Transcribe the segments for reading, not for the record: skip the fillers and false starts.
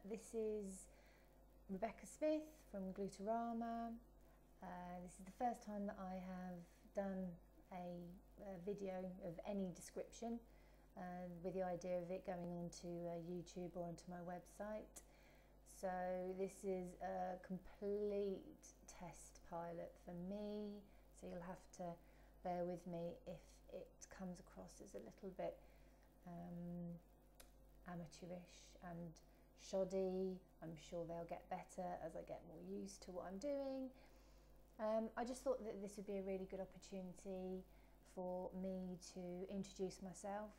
This is Rebecca Smith from Glutarama. This is the first time that I have done a video of any description with the idea of it going onto YouTube or onto my website. So this is a complete test pilot for me, so you'll have to bear with me if it comes across as a little bit amateurish and shoddy. I'm sure they'll get better as I get more used to what I'm doing. I just thought that this would be a really good opportunity for me to introduce myself,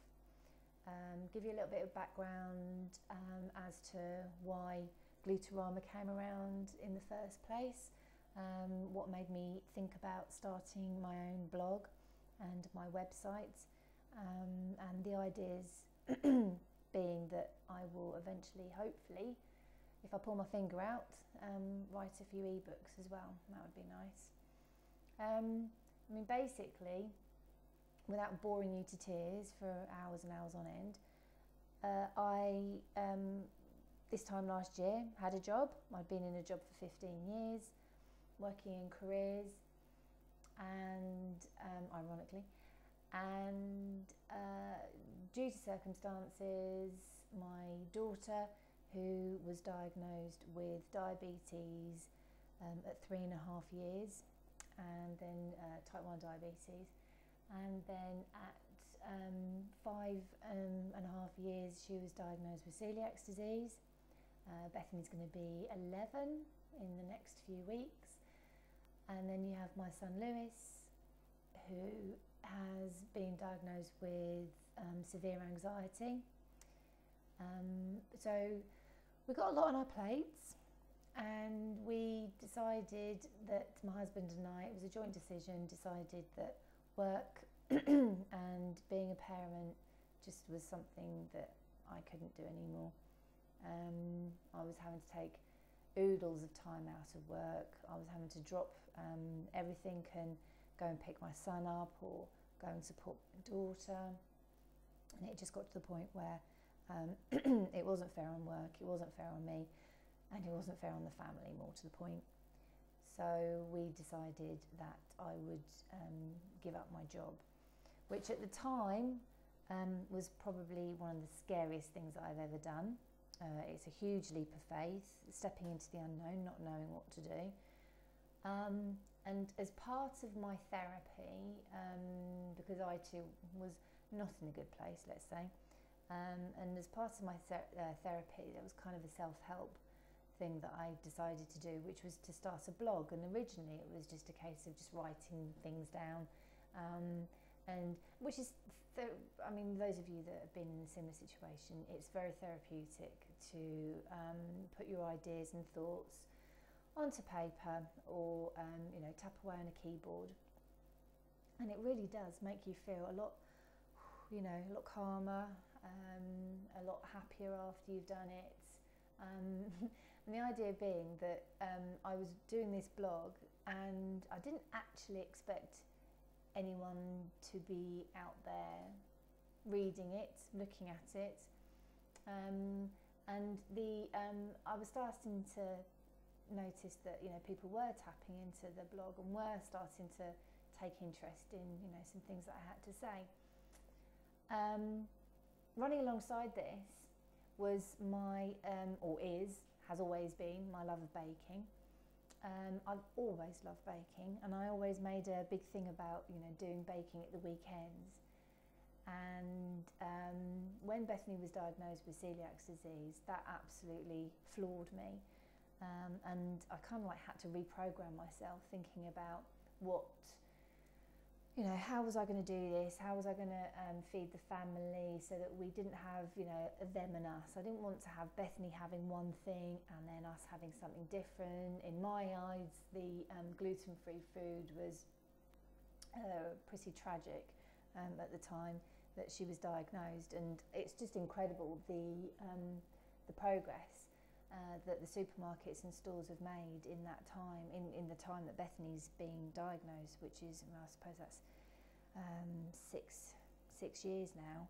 give you a little bit of background as to why Glutarama came around in the first place, what made me think about starting my own blog and my website, and the ideas being that I will eventually, hopefully, if I pull my finger out, write a few ebooks as well. That would be nice. I mean, basically, without boring you to tears for hours and hours on end, this time last year had a job. I'd been in a job for 15 years, working in careers, and ironically, and due to circumstances, my daughter, who was diagnosed with diabetes at 3.5 years, and then type 1 diabetes, and then at 5.5 years she was diagnosed with celiac disease. Bethany's going to be 11 in the next few weeks, and then you have my son Lewis, who has been diagnosed with severe anxiety. So we've got a lot on our plates, and we decided that my husband and I, it was a joint decision, decided that work and being a parent just was something that I couldn't do anymore. I was having to take oodles of time out of work. I was having to drop everything and go and pick my son up or go and support my daughter, and it just got to the point where it wasn't fair on work, it wasn't fair on me, and it wasn't fair on the family, more to the point. So we decided that I would give up my job, which at the time was probably one of the scariest things that I've ever done. It's a huge leap of faith, stepping into the unknown, not knowing what to do. And as part of my therapy, because I too was not in a good place, let's say, and as part of my therapy, there was kind of a self-help thing that I decided to do, which was to start a blog. And originally it was just a case of just writing things down, and which is, I mean, those of you that have been in a similar situation, it's very therapeutic to put your ideas and thoughts onto paper, or you know, tap away on a keyboard, and it really does make you feel a lot, you know, a lot calmer, a lot happier after you've done it. And the idea being that I was doing this blog, and I didn't actually expect anyone to be out there reading it, looking at it, and I was starting to notice that, you know, people were tapping into the blog and were starting to take interest in, you know, some things that I had to say. Running alongside this was my, has always been my love of baking. I've always loved baking, and I always made a big thing about, you know, doing baking at the weekends. And when Bethany was diagnosed with celiac disease, that absolutely floored me. And I kind of like had to reprogram myself, thinking about what, you know, how was I going to do this? How was I going to feed the family so that we didn't have, you know, a them and us? I didn't want to have Bethany having one thing and then us having something different. In my eyes, the gluten-free food was pretty tragic at the time that she was diagnosed, and it's just incredible the progress that the supermarkets and stores have made in that time, in the time that Bethany's being diagnosed, which is, well, I suppose that's 6 years now.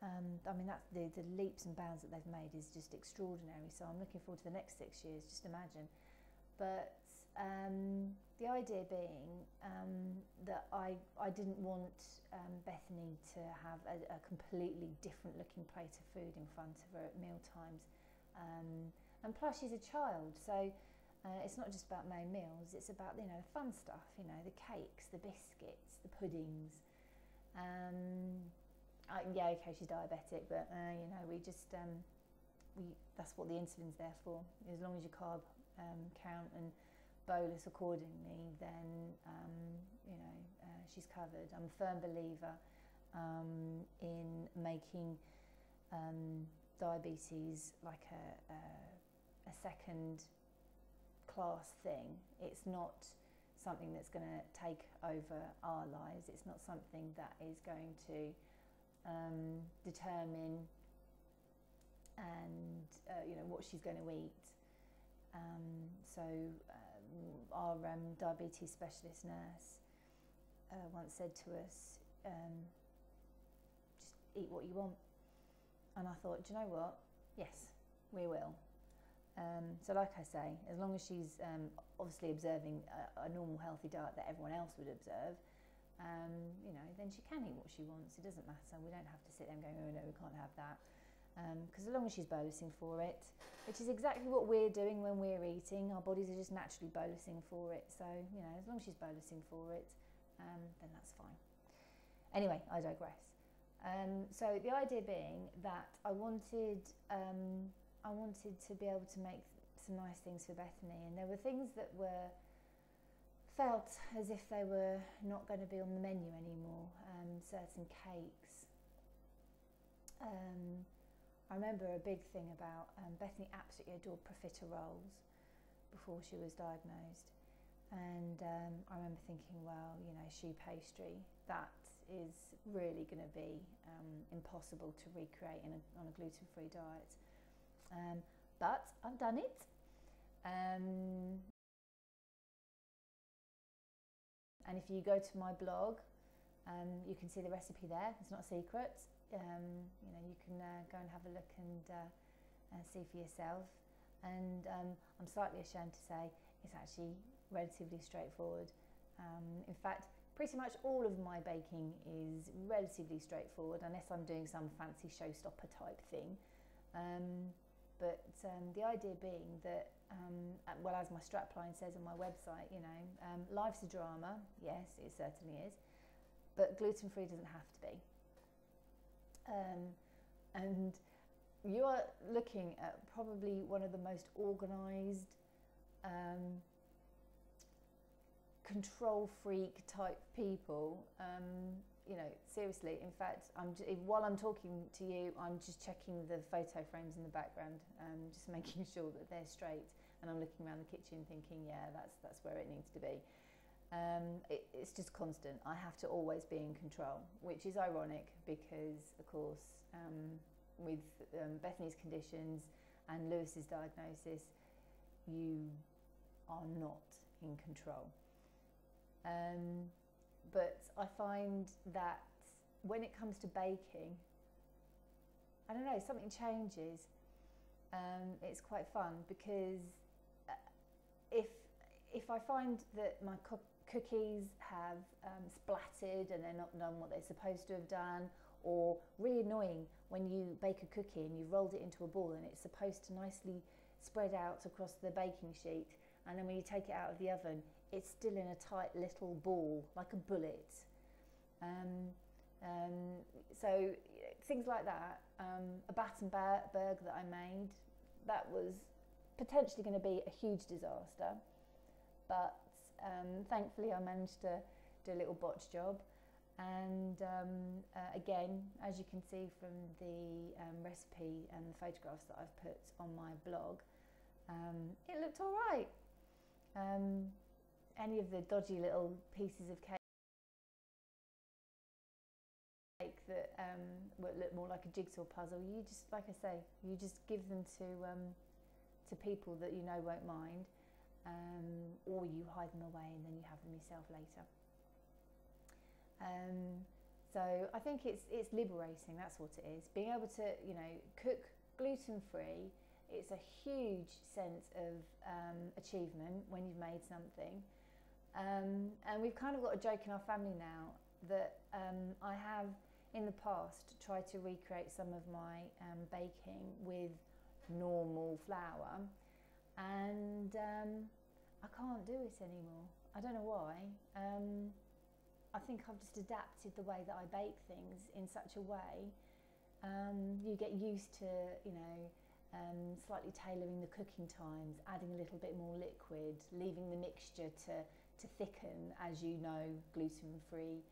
I mean, that's the leaps and bounds that they've made is just extraordinary. So I'm looking forward to the next 6 years, just imagine. But the idea being that I didn't want Bethany to have a completely different looking plate of food in front of her at meal times. And plus she's a child, so it's not just about main meals, it's about, you know, the fun stuff, you know, the cakes, the biscuits, the puddings. Yeah, okay, she's diabetic, but you know, we just that's what the insulin's there for. As long as your carb count and bolus accordingly, then you know, she's covered. I'm a firm believer in making diabetes like a second class thing. It's not something that's going to take over our lives. It's not something that is going to determine and you know, what she's going to eat. So our diabetes specialist nurse once said to us, just eat what you want. And I thought, do you know what? Yes, we will. So like I say, as long as she's obviously observing a normal healthy diet that everyone else would observe, you know, then she can eat what she wants. It doesn't matter. We don't have to sit there and go, oh no, we can't have that. Because as long as she's bolusing for it, which is exactly what we're doing when we're eating, our bodies are just naturally bolusing for it. So, you know, as long as she's bolusing for it, then that's fine. Anyway, I digress. So the idea being that I wanted to be able to make some nice things for Bethany, and there were things that felt as if they were not going to be on the menu anymore. Certain cakes. I remember a big thing about Bethany absolutely adored profiteroles before she was diagnosed, and I remember thinking, well, you know, choux pastry, that is really going to be impossible to recreate on a gluten-free diet. But I've done it. And if you go to my blog, you can see the recipe there. It's not a secret. You know, you can go and have a look and see for yourself. And I'm slightly ashamed to say it's actually relatively straightforward. In fact, pretty much all of my baking is relatively straightforward, unless I'm doing some fancy showstopper type thing. But the idea being that, well, as my strapline says on my website, you know, life's a drama. Yes, it certainly is. But gluten-free doesn't have to be. And you are looking at probably one of the most organised, control freak type people. You know, seriously, in fact, while I'm talking to you, I'm just checking the photo frames in the background, just making sure that they're straight, and I'm looking around the kitchen thinking, yeah, that's where it needs to be. It's just constant. I have to always be in control, which is ironic because, of course, with Bethany's conditions and Lewis's diagnosis, you are not in control. But I find that when it comes to baking, I don't know, something changes. It's quite fun because if I find that my cookies have splattered and they're not done what they're supposed to have done, or really annoying when you bake a cookie and you've rolled it into a ball and it's supposed to nicely spread out across the baking sheet, and then when you take it out of the oven, it's still in a tight little ball, like a bullet. So things like that. A Battenberg that I made, that was potentially going to be a huge disaster, but thankfully I managed to do a little botch job. And again, as you can see from the recipe and the photographs that I've put on my blog, it looked all right. Any of the dodgy little pieces of cake that look more like a jigsaw puzzle, you just, like I say, you just give them to people that you know won't mind, or you hide them away and then you have them yourself later. So I think it's liberating. That's what it is. Being able to, you know, cook gluten-free. It's a huge sense of achievement when you've made something. And we've kind of got a joke in our family now that I have in the past tried to recreate some of my baking with normal flour, and I can't do it anymore. I don't know why. I think I've just adapted the way that I bake things in such a way. You get used to, you know, slightly tailoring the cooking times, adding a little bit more liquid, leaving the mixture to thicken. As you know, gluten-free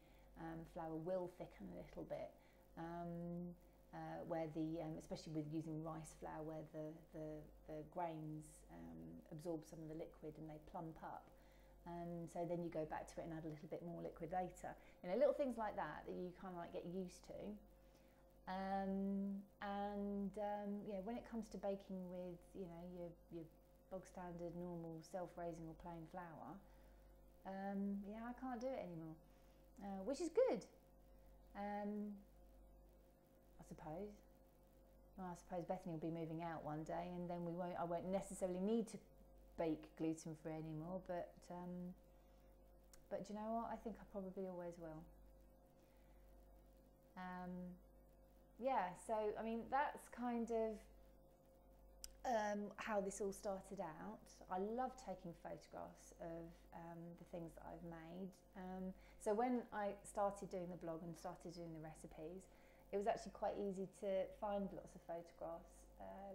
flour will thicken a little bit, where especially with using rice flour, where the grains absorb some of the liquid and they plump up. So then you go back to it and add a little bit more liquid later. You know, little things like that you kind of like get used to. Yeah, when it comes to baking with, you know, your bog standard, normal, self-raising or plain flour, yeah, I can't do it anymore, which is good, I suppose. Well, I suppose Bethany will be moving out one day, and then I won't necessarily need to bake gluten-free anymore, but do you know what? I think I probably always will. Yeah, so I mean that's kind of how this all started out. I love taking photographs of the things that I've made. So when I started doing the blog and started doing the recipes, it was actually quite easy to find lots of photographs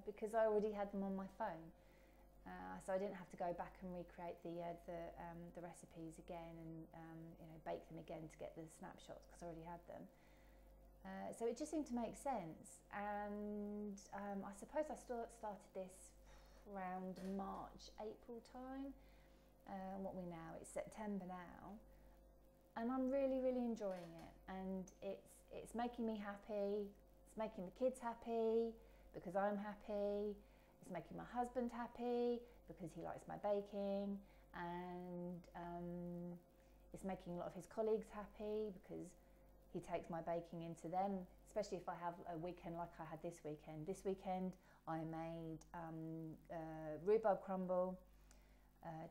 because I already had them on my phone. So I didn't have to go back and recreate the recipes again and you know, bake them again to get the snapshots because I already had them. So it just seemed to make sense, and I suppose I started this around March, April time. What we now? It's September now, and I'm really, really enjoying it. And it's making me happy. It's making the kids happy because I'm happy. It's making my husband happy because he likes my baking, and it's making a lot of his colleagues happy because he takes my baking into them, especially if I have a weekend like I had this weekend. This weekend I made rhubarb crumble,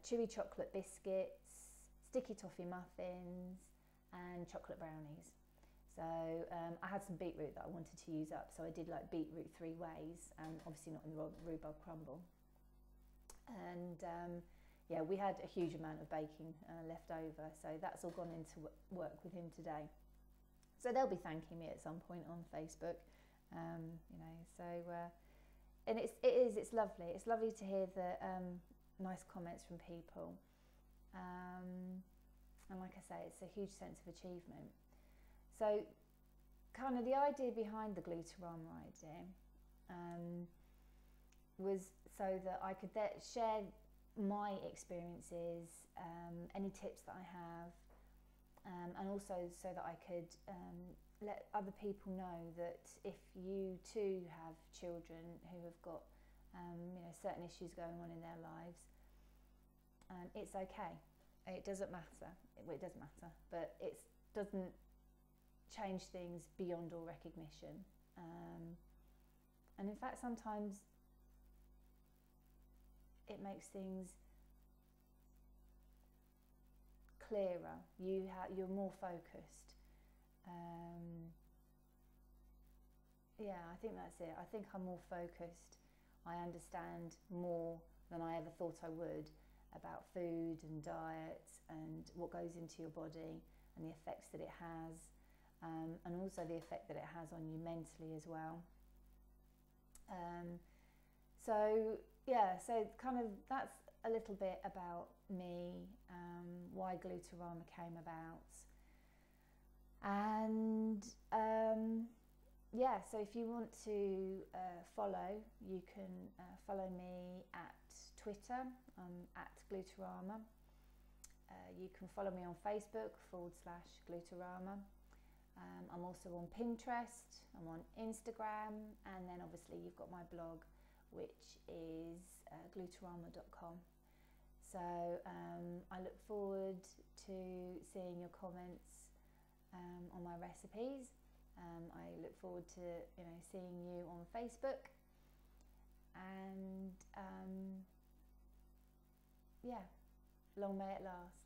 chewy chocolate biscuits, sticky toffee muffins, and chocolate brownies. So I had some beetroot that I wanted to use up, so I did like beetroot 3 ways, obviously not in the rhubarb crumble. And yeah, we had a huge amount of baking left over, so that's all gone into work with him today. So they'll be thanking me at some point on Facebook, you know. So and it's lovely. It's lovely to hear the nice comments from people, and like I say, it's a huge sense of achievement. So, kind of the idea behind the Glutarama idea was so that I could share my experiences, any tips that I have. And also so that I could let other people know that if you too have children who have got you know, certain issues going on in their lives, it's okay. It doesn't matter. It doesn't matter, but it doesn't change things beyond all recognition. And in fact, sometimes it makes things clearer. You're more focused. Yeah, I think that's it. I think I'm more focused. I understand more than I ever thought I would about food and diet and what goes into your body and the effects that it has, and also the effect that it has on you mentally as well. So yeah, so kind of that's a little bit about me, why Glutarama came about, and yeah, so if you want to follow, you can follow me at Twitter, at Glutarama. You can follow me on Facebook /Glutarama. I'm also on Pinterest, I'm on Instagram, and then obviously you've got my blog, which is glutarama.com. So I look forward to seeing your comments on my recipes. I look forward to seeing you on Facebook, and yeah, long may it last.